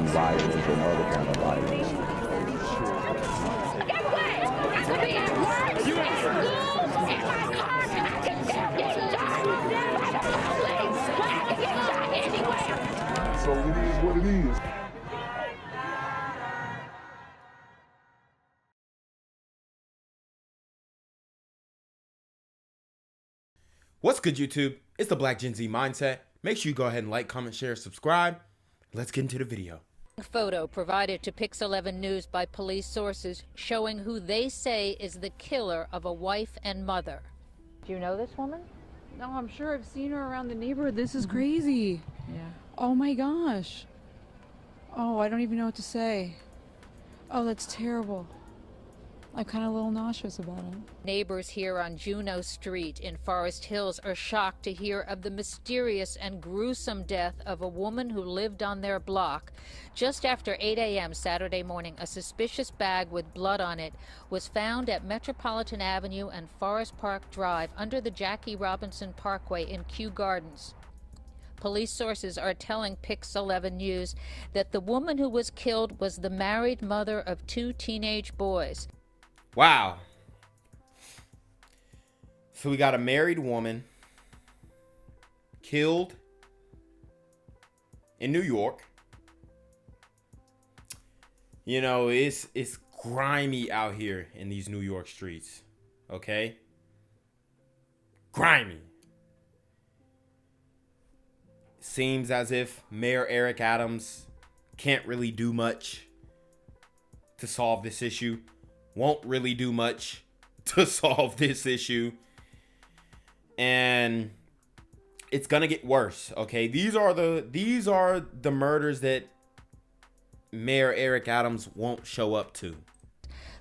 violence or no other kind of violence. Get away! I could be at work, at school, in my car, I can still get shot by the police, but I can get shot anywhere. So it is what it is. What's good, YouTube? It's the Black Gen Z Mindset. Make sure you go ahead and like, comment, share, subscribe. Let's get into the video. Photo provided to Pix11 News by police sources showing who they say is the killer of a wife and mother. Do you know this woman? No, I'm sure I've seen her around the neighborhood. This is crazy. Yeah. Oh my gosh. Oh, I don't even know what to say. Oh, that's terrible. I'm kind of a little nauseous about it. Neighbors here on Juneau Street in Forest Hills are shocked to hear of the mysterious and gruesome death of a woman who lived on their block. Just after 8 a.m. Saturday morning, a suspicious bag with blood on it was found at Metropolitan Avenue and Forest Park Drive under the Jackie Robinson Parkway in Kew Gardens. Police sources are telling Pix11 News that the woman who was killed was the married mother of 2 teenage boys. Wow. So we got a married woman killed in New York. You know, it's grimy out here in these New York streets. Okay? Grimy. Seems as if Mayor Eric Adams can't really do much to solve this issue. Won't really do much to solve this issue. And it's gonna get worse. Okay, these are the murders that Mayor Eric Adams won't show up to.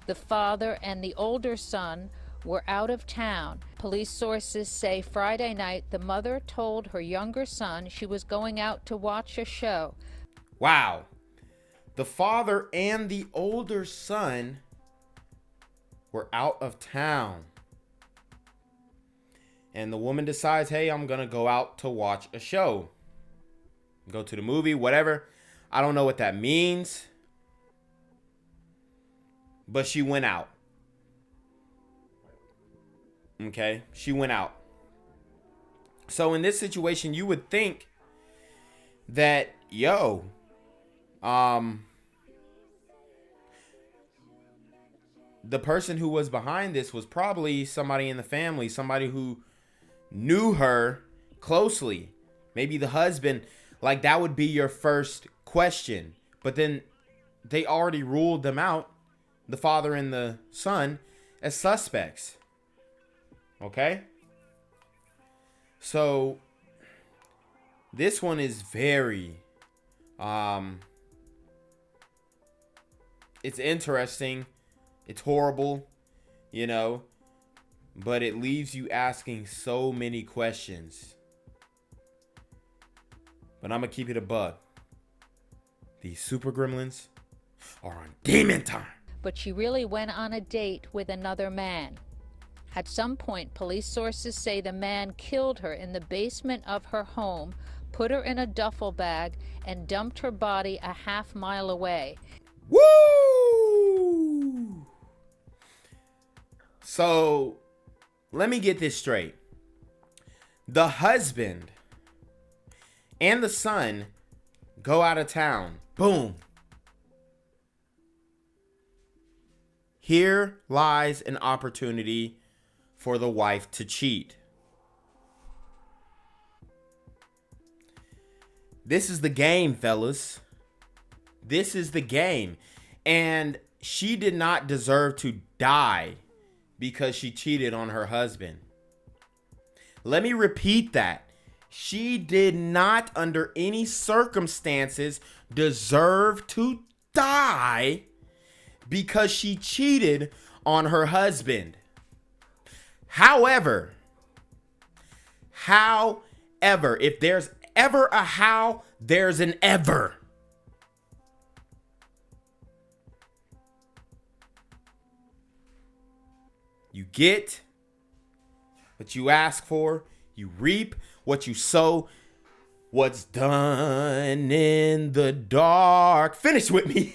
The father and the older son were out of town. Police sources say Friday night the mother told her younger son she was going out to watch a show. Wow. The father and the older son were out of town. And the woman decides, hey, I'm going to go out to watch a show. Go to the movie, whatever. I don't know what that means. But she went out. Okay, she went out. So in this situation, you would think that, the person who was behind this was probably somebody in the family, somebody who knew her closely. Maybe the husband. Like, that would be your first question. But then they already ruled them out, the father and the son, as suspects. Okay? So this one is very it's interesting. It's horrible, you know, but it leaves you asking so many questions. But I'm going to keep it a buck. These super gremlins are on demon time. But she really went on a date with another man. At some point, police sources say the man killed her in the basement of her home, put her in a duffel bag, and dumped her body a half-mile away. Woo! So, let me get this straight. The husband and the son go out of town. Boom. Here lies an opportunity for the wife to cheat. This is the game, fellas. This is the game. And she did not deserve to die because she cheated on her husband. Let me repeat that. She did not, under any circumstances, deserve to die because she cheated on her husband. However, if there's ever a how, there's an ever. You get what you ask for. You reap what you sow. What's done in the dark, finish with me,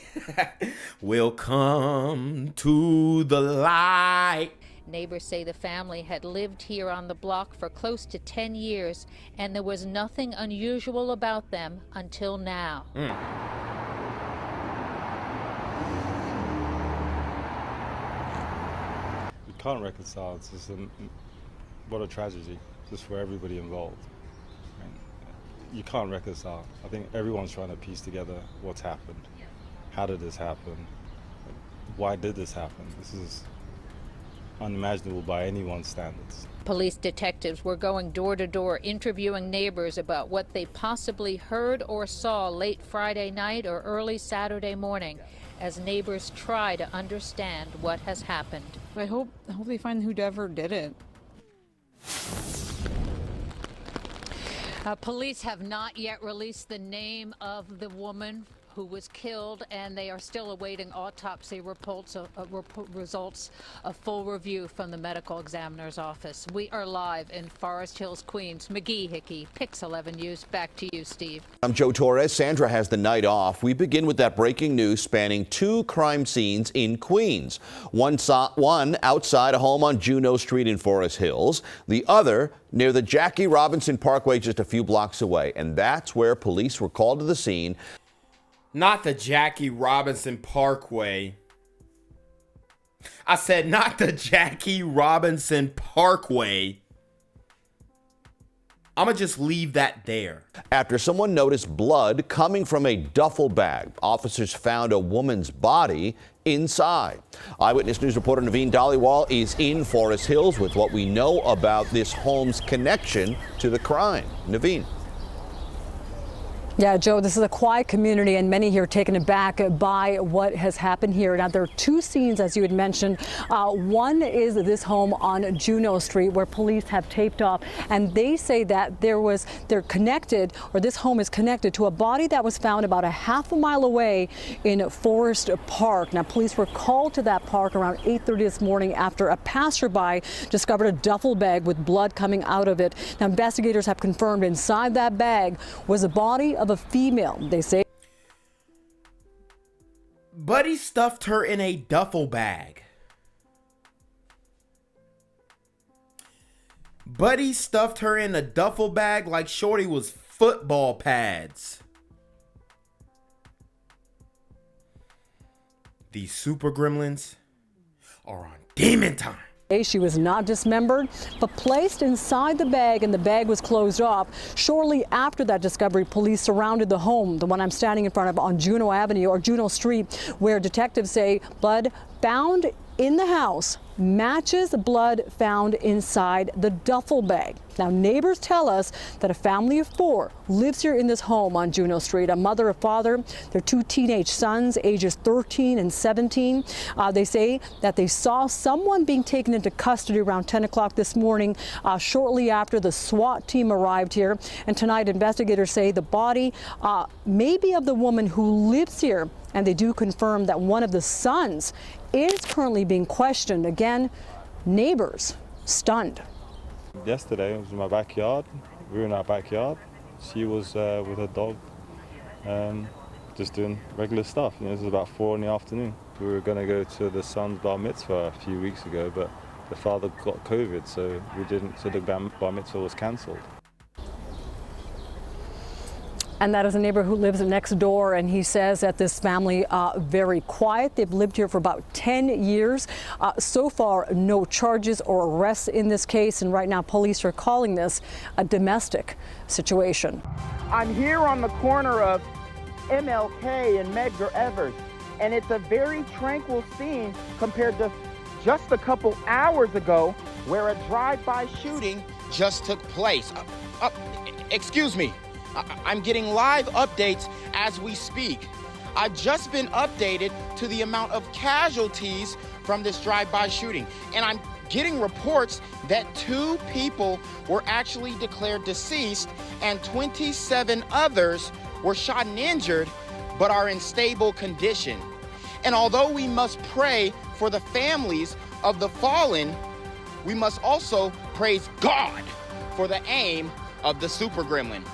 will come to the light. Neighbors say the family had lived here on the block for close to 10 years, and there was nothing unusual about them until now. You can't reconcile. It's just what a tragedy, just for everybody involved. You can't reconcile. I think everyone's trying to piece together what's happened. How did this happen? Why did this happen? This is unimaginable by anyone's standards. Police detectives were going door to door interviewing neighbors about what they possibly heard or saw late Friday night or early Saturday morning as neighbors try to understand what has happened. I hope they find whoever did it. Police have not yet released the name of the woman who was killed, and they are still awaiting autopsy results, a full review from the medical examiner's office. We are live in Forest Hills, Queens. McGee Hickey, Pix 11 News. Back to you, Steve. I'm Joe Torres. Sandra has the night off. We begin with that breaking news spanning two crime scenes in Queens. One outside a home on Juneau Street in Forest Hills, the other near the Jackie Robinson Parkway just a few blocks away. And that's where police were called to the scene. Not the Jackie Robinson Parkway. I said not the Jackie Robinson Parkway. I'm going to just leave that there. After someone noticed blood coming from a duffel bag, officers found a woman's body inside. Eyewitness News reporter Naveen Dhaliwal is in Forest Hills with what we know about this home's connection to the crime. Naveen. Yeah, Joe, this is a quiet community, and many here taken aback by what has happened here. Now, there are two scenes, as you had mentioned. One is this home on Juneau Street where police have taped off, and they say that they're connected, or this home is connected to a body that was found about a half a mile away in Forest Park. Now, police were called to that park around 8:30 this morning after a passerby discovered a duffel bag with blood coming out of it. Now, investigators have confirmed inside that bag was the body of a female. They say Buddy stuffed her in a duffel bag. Buddy stuffed her in a duffel bag like Shorty was football pads. These super gremlins are on demon time. she was not dismembered, but placed inside the bag, and the bag was closed off. Shortly after that discovery, police surrounded the home, the one I'm standing in front of on Juneau Avenue or Juneau Street, where detectives say blood found in the house matches the blood found inside the duffel bag. Now, neighbors tell us that a family of four lives here in this home on Juneau Street, a mother, a father, their two teenage sons, ages 13 and 17. They say that they saw someone being taken into custody around 10 o'clock this morning, shortly after the SWAT team arrived here. And tonight, investigators say the body may be of the woman who lives here, and they do confirm that one of the sons is currently being questioned. Again, neighbors stunned. Yesterday, it was in my backyard. We were in our backyard. She was with her dog, just doing regular stuff. You know, this was about 4 in the afternoon. We were going to go to the son's bar mitzvah a few weeks ago, but the father got COVID, so we didn't. So the bar mitzvah was cancelled. And that is a neighbor who lives next door, and he says that this family very quiet. They've lived here for about 10 years. So far, no charges or arrests in this case, and right now police are calling this a domestic situation. I'm here on the corner of MLK and Medgar Evers, and it's a very tranquil scene compared to just a couple hours ago where a drive-by shooting just took place. Excuse me. I'm getting live updates as we speak. I've just been updated to the amount of casualties from this drive-by shooting, and I'm getting reports that 2 people were actually declared deceased and 27 others were shot and injured but are in stable condition. And although we must pray for the families of the fallen, we must also praise God for the aim of the super gremlin.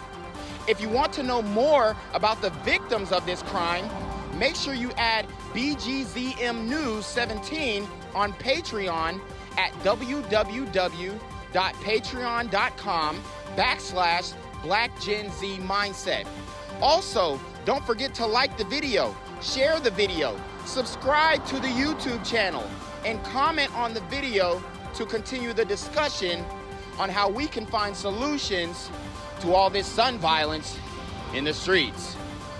If you want to know more about the victims of this crime, make sure you add BGZM News 17 on Patreon at www.patreon.com/blackgenzmindset. Also, don't forget to like the video, share the video, subscribe to the YouTube channel, and comment on the video to continue the discussion on how we can find solutions to all this son violence in the streets.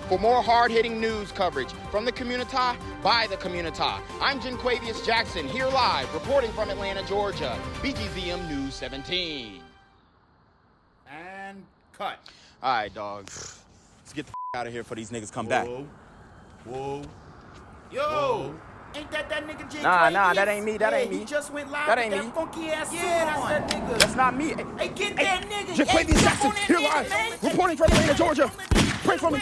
For more hard-hitting news coverage from the community, by the community, I'm Jenquavius Jackson, here live, reporting from Atlanta, Georgia, BGZM News 17. And cut. All right, dog. Let's get the out of here before these niggas come back. Whoa. Yo. Ain't that nigga J? Nah, that ain't me. That ain't me. He just went live That with ain't that me. funky ass suit That's on. that nigga. That's not me. Hey, get that nigga. Jenquavius Jackson, here live, reporting from Atlanta, Georgia. Pray for me.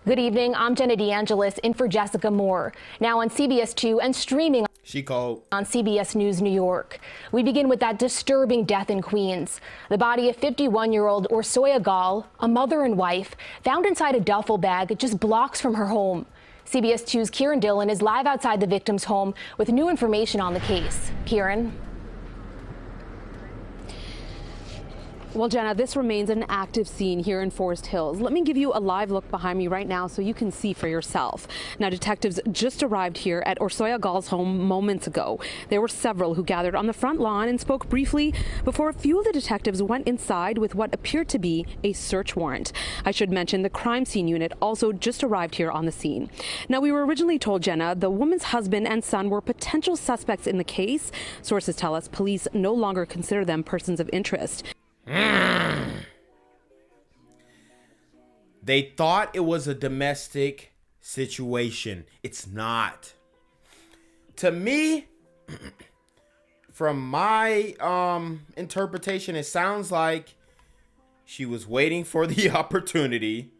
Good evening. I'm Jenna DeAngelis in for Jessica Moore. Now on CBS 2 and streaming She called on CBS News New York. We begin with that disturbing death in Queens. The body of 51-year-old Orsolya Gaal, a mother and wife, found inside a duffel bag just blocks from her home. CBS 2's Kieran Dillon is live outside the victim's home with new information on the case. Kieran? Well, Jenna, this remains an active scene here in Forest Hills. Let me give you a live look behind me right now so you can see for yourself. Now, detectives just arrived here at Orsolya Gaal's home moments ago. There were several who gathered on the front lawn and spoke briefly before a few of the detectives went inside with what appeared to be a search warrant. I should mention the crime scene unit also just arrived here on the scene. Now, we were originally told, Jenna, the woman's husband and son were potential suspects in the case. Sources tell us police no longer consider them persons of interest. They thought it was a domestic situation. It's not. To me, from my interpretation, it sounds like she was waiting for the opportunity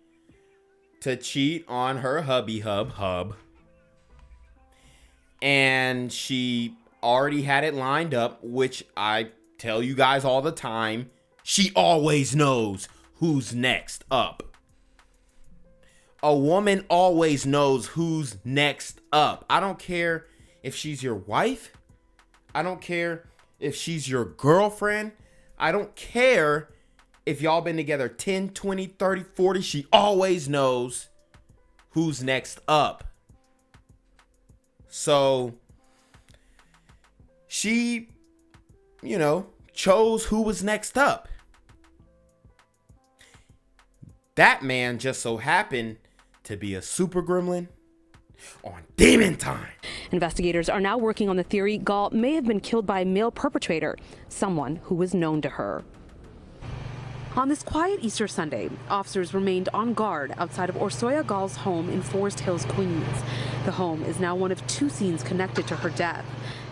to cheat on her hub. And she already had it lined up, which I tell you guys all the time. She always knows who's next up. A woman always knows who's next up. I don't care if she's your wife. I don't care if she's your girlfriend. I don't care if y'all been together 10, 20, 30, 40. She always knows who's next up. So she, chose who was next up. That man just so happened to be a super gremlin on demon time. Investigators are now working on the theory Gaal may have been killed by a male perpetrator, someone who was known to her. On this quiet Easter Sunday, officers remained on guard outside of Orsolya Gaal's home in Forest Hills, Queens. The home is now one of two scenes connected to her death.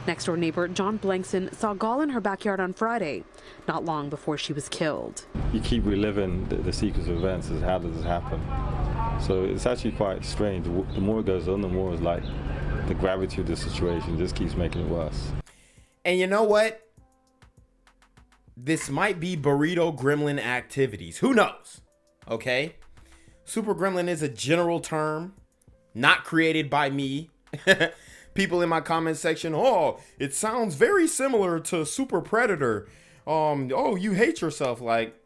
Next-door neighbor John Blankson saw Gaal in her backyard on Friday, not long before she was killed. You keep reliving the sequence of events as how does this happen? So it's actually quite strange. The more it goes on, the more it's like the gravity of the situation just keeps making it worse. And you know what? This might be burrito gremlin activities. Who knows? Okay? Super gremlin is a general term, not created by me. People in my comment section, oh, it sounds very similar to Super Predator. Oh, you hate yourself. Like,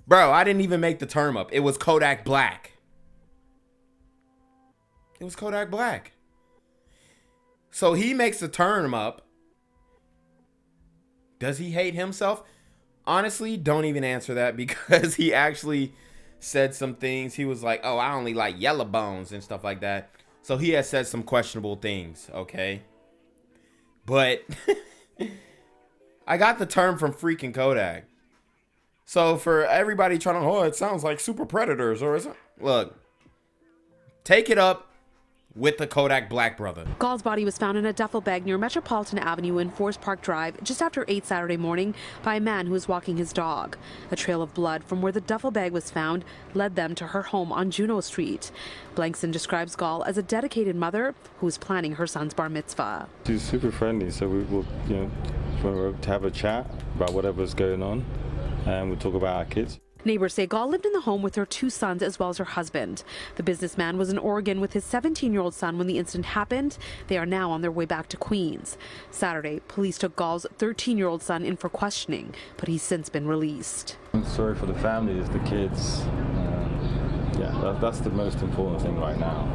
bro, I didn't even make the term up. It was Kodak Black. It was Kodak Black. So he makes the term up. Does he hate himself? Honestly, don't even answer that, because he actually said some things. He was like, oh, I only like yellow bones and stuff like that. So he has said some questionable things, okay? But I got the term from freaking Kodak. So for everybody trying to, oh, it sounds like Super Predators, or is it? Look, take it up with the Kodak Black brother. Gaal's body was found in a duffel bag near Metropolitan Avenue and Forest Park Drive just after 8 Saturday morning by a man who was walking his dog. A trail of blood from where the duffel bag was found led them to her home on Juno Street. Blankson describes Gaal as a dedicated mother who is planning her son's bar mitzvah. She's super friendly, so we will, to have a chat about whatever's going on, and we'll talk about our kids. Neighbors say Gaal lived in the home with her 2 sons as well as her husband. The businessman was in Oregon with his 17-year-old son when the incident happened. They are now on their way back to Queens. Saturday, police took Gaal's 13-year-old son in for questioning, but he's since been released. I'm sorry for the families, the kids. That's the most important thing right now.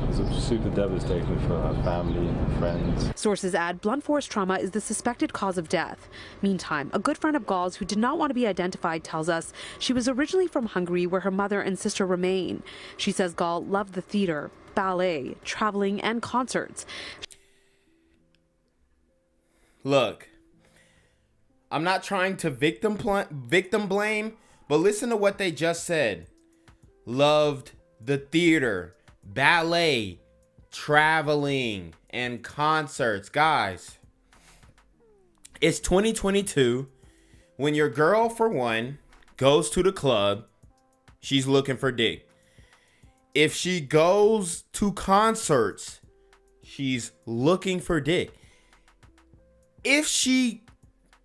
It's super devastating for her family and friends. Sources add blunt force trauma is the suspected cause of death. Meantime, a good friend of Gaal's who did not want to be identified tells us she was originally from Hungary where her mother and sister remain. She says Gaal loved the theater, ballet, traveling, and concerts. Look, I'm not trying to victim blame, but listen to what they just said. Loved the theater, ballet, traveling, and concerts. Guys, it's 2022. When your girl, for one, goes to the club, she's looking for dick. If she goes to concerts, she's looking for dick. If she,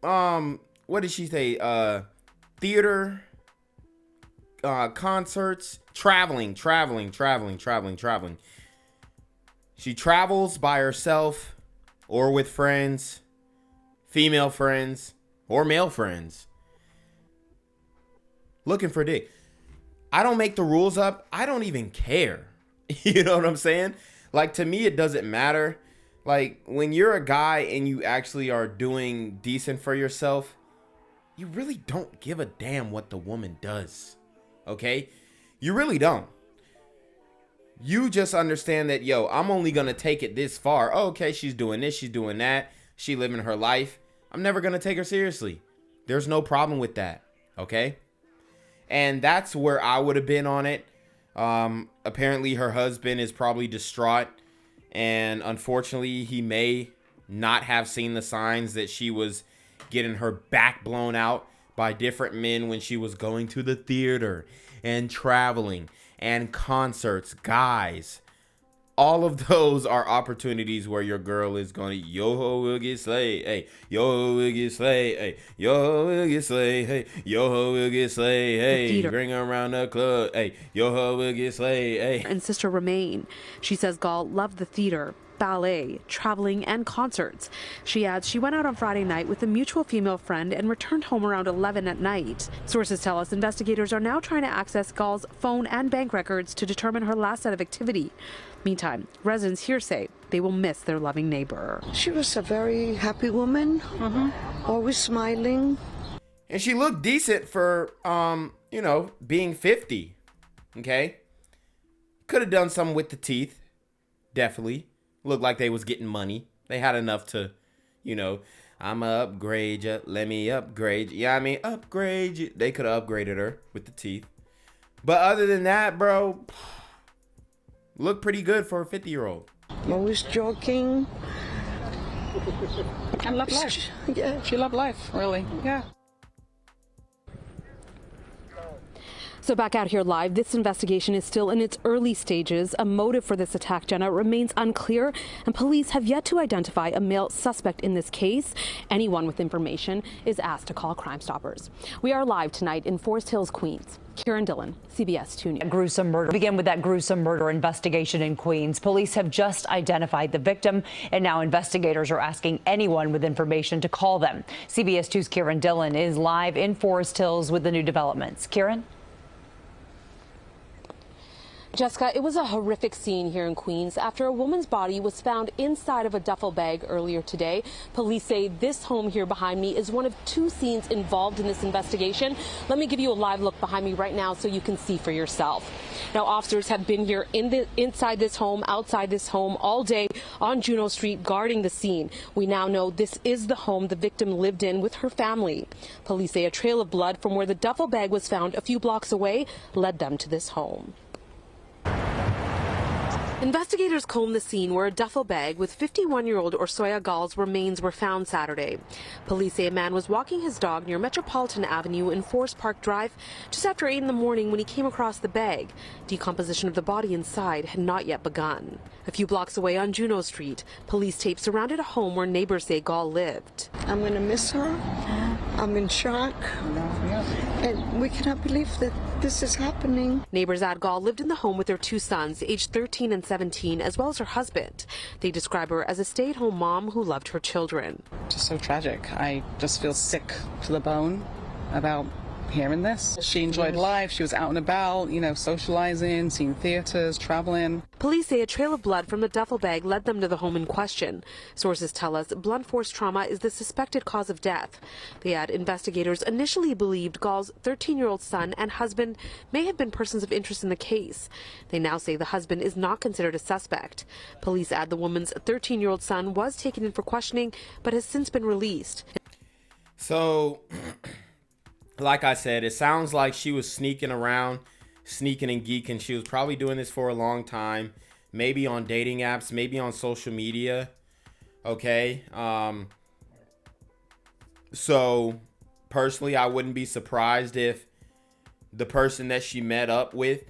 what did she say? Theater, concerts, traveling. She travels by herself or with friends, female friends or male friends, looking for dick. I don't make the rules up. I don't even care. You know what I'm saying? Like, to me, it doesn't matter. Like, when you're a guy and you actually are doing decent for yourself, you really don't give a damn what the woman does. Okay? You really don't. You just understand that, yo, I'm only going to take it this far. Oh, okay, she's doing this, she's doing that. She living her life. I'm never going to take her seriously. There's no problem with that. Okay? And that's where I would have been on it. Apparently her husband is probably distraught. And unfortunately, he may not have seen the signs that she was getting her back blown out by different men when she was going to the theater and traveling and concerts. Guys, all of those are opportunities where your girl is going to, yo ho will get slayed, hey, yo ho will get slayed, hey, yo ho will get slayed, hey, yo ho will get slayed, hey, bring her around the club, hey, yo ho will get slayed, hey. And sister remain. She says Gaal loved the theater, ballet, traveling, and concerts. She adds she went out on Friday night with a mutual female friend and returned home around 11 at night. Sources tell us investigators are now trying to access Gaal's phone and bank records to determine her last set of activity. Meantime, residents here say they will miss their loving neighbor. She was a very happy woman, always smiling. And she looked decent for, being 50, okay? Could have done something with the teeth, definitely. Looked like they was getting money. They had enough to, I'ma upgrade you, let me upgrade you. Yeah, I mean, upgrade you. They could have upgraded her with the teeth. But other than that, bro, look pretty good for a 50-year-old. Always joking. And love life. Yeah. She loved life, really. Yeah. So back out here live, this investigation is still in its early stages. A motive for this attack, Jenna, remains unclear, and police have yet to identify a male suspect in this case. Anyone with information is asked to call Crime Stoppers. We are live tonight in Forest Hills, Queens. Karen Dillon, CBS 2 News. A gruesome murder. Begin with that gruesome murder investigation in Queens. Police have just identified the victim, and now investigators are asking anyone with information to call them. CBS 2's Karen Dillon is live in Forest Hills with the new developments. Karen? Jessica, it was a horrific scene here in Queens after a woman's body was found inside of a duffel bag earlier today. Police say this home here behind me is one of 2 scenes involved in this investigation. Let me give you a live look behind me right now so you can see for yourself. Now, officers have been here inside this home, outside this home all day on Juneau Street guarding the scene. We now know this is the home the victim lived in with her family. Police say a trail of blood from where the duffel bag was found a few blocks away led them to this home. Investigators combed the scene where a duffel bag with 51-year-old Orsolya Gaal's remains were found Saturday. Police say a man was walking his dog near Metropolitan Avenue in Forest Park Drive just after 8 in the morning when he came across the bag. Decomposition of the body inside had not yet begun. A few blocks away on Juneau Street, police tape surrounded a home where neighbors say Gaal lived. I'm going to miss her. I'm in shock. And we cannot believe that this is happening. Neighbors add Gaal lived in the home with their two sons, aged 13 and 17, as well as her husband. They describe her as a stay-at-home mom who loved her children. Just so tragic. I just feel sick to the bone about hearing this. She enjoyed life. She was out and about, socializing, seeing theaters, traveling. Police say a trail of blood from the duffel bag led them to the home in question. Sources tell us blunt force trauma is the suspected cause of death. They add investigators initially believed Gaal's 13-year-old son and husband may have been persons of interest in the case. They now say the husband is not considered a suspect. Police add the woman's 13-year-old son was taken in for questioning but has since been released. So, like I said, it sounds like she was sneaking around, sneaking and geeking. She was probably doing this for a long time, maybe on dating apps, maybe on social media. Okay. So personally, I wouldn't be surprised if the person that she met up with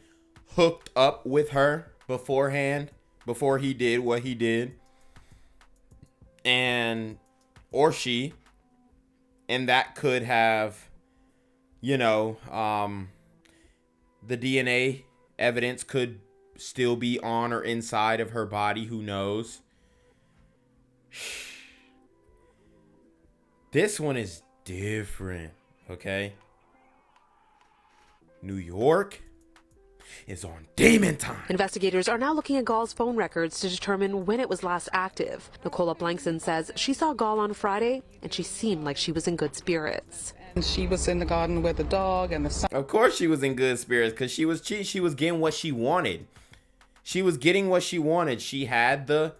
hooked up with her beforehand, before he did what he did, and that could have, the DNA evidence could still be on or inside of her body. Who knows? This one is different, okay? New York is on demon time. Investigators are now looking at Gaal's phone records to determine when it was last active. Nicola Blankson says she saw Gaal on Friday and she seemed like she was in good spirits. And she was in the garden with the dog and the son. Of course she was in good spirits, because she was cheating. She was getting what she wanted. She was getting what she wanted. She had the,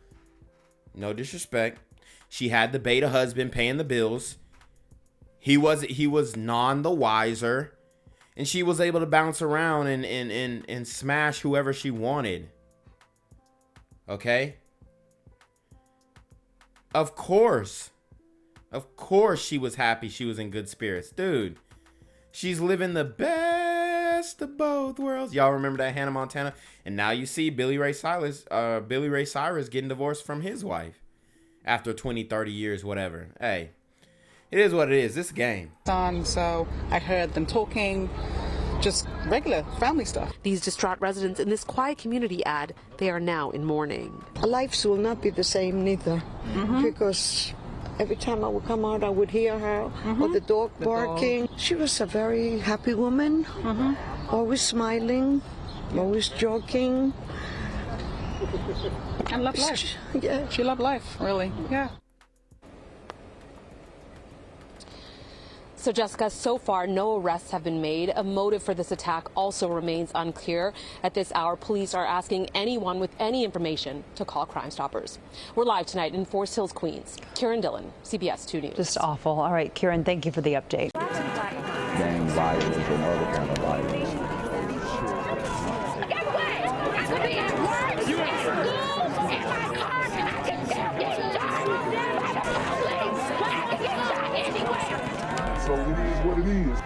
no disrespect, she had the beta husband paying the bills. He was none the wiser. And she was able to bounce around and smash whoever she wanted. Okay? Of course she was happy. She was in good spirits. Dude, she's living the best of both worlds. Y'all remember that Hannah Montana? And now you see Billy Ray Cyrus getting divorced from his wife after 20, 30 years, whatever. Hey, it is what it is. This game. So I heard them talking, just regular family stuff. These distraught residents in this quiet community add they are now in mourning. Our lives will not be the same neither, because every time I would come out, I would hear her or the dog barking. She was a very happy woman, always smiling, always joking. And loved life. Yeah. She loved life, really. Yeah. So, Jessica, so far, no arrests have been made. A motive for this attack also remains unclear. At this hour, police are asking anyone with any information to call Crime Stoppers. We're live tonight in Forest Hills, Queens. Kieran Dillon, CBS 2 News. Just awful. All right, Kieran, thank you for the update. Gang violence and other kind of violence. Guess what? I could be at work, at school, in my car, and I can still get shot by the police. I can get shot anywhere. So it is what it is.